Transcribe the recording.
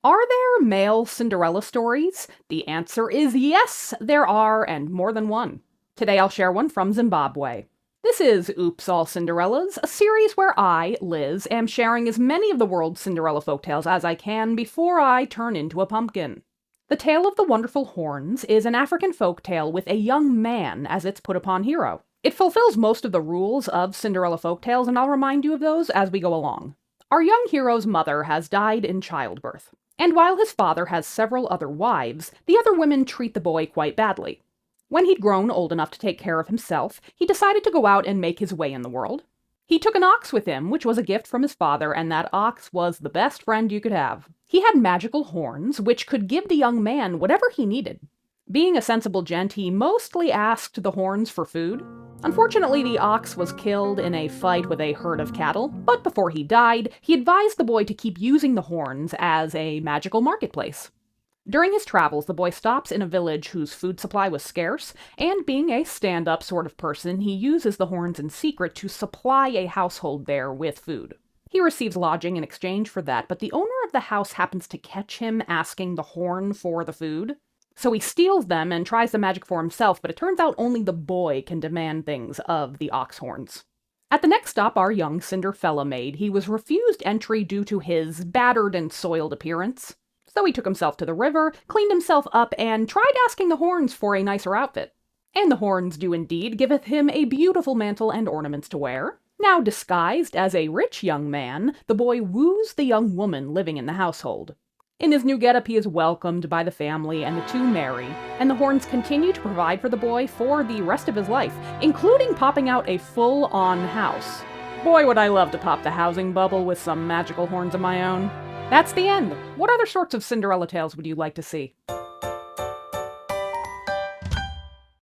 Are there male Cinderella stories? The answer is yes, there are, and more than one. Today I'll share one from Zimbabwe. This is Oops All Cinderellas, a series where I, Liz, am sharing as many of the world's Cinderella folktales as I can before I turn into a pumpkin. The Tale of the Wonderful Horns is an African folktale with a young man as its put-upon hero. It fulfills most of the rules of Cinderella folktales, and I'll remind you of those as we go along. Our young hero's mother has died in childbirth, and while his father has several other wives, the other women treat the boy quite badly. When he'd grown old enough to take care of himself, he decided to go out and make his way in the world. He took an ox with him, which was a gift from his father, and that ox was the best friend you could have. He had magical horns, which could give the young man whatever he needed. Being a sensible gent, he mostly asked the horns for food. Unfortunately, the ox was killed in a fight with a herd of cattle, but before he died, he advised the boy to keep using the horns as a magical marketplace. During his travels, the boy stops in a village whose food supply was scarce, and being a stand-up sort of person, he uses the horns in secret to supply a household there with food. He receives lodging in exchange for that, but the owner of the house happens to catch him asking the horn for the food. So he steals them and tries the magic for himself, but it turns out only the boy can demand things of the ox horns. At the next stop, our young Cinderella made, he was refused entry due to his battered and soiled appearance. So he took himself to the river, cleaned himself up, and tried asking the horns for a nicer outfit. And the horns do indeed giveth him a beautiful mantle and ornaments to wear. Now disguised as a rich young man, the boy woos the young woman living in the household. In his new getup, he is welcomed by the family, and the two marry, and the horns continue to provide for the boy for the rest of his life, including popping out a full-on house. Boy, would I love to pop the housing bubble with some magical horns of my own. That's the end. What other sorts of Cinderella tales would you like to see?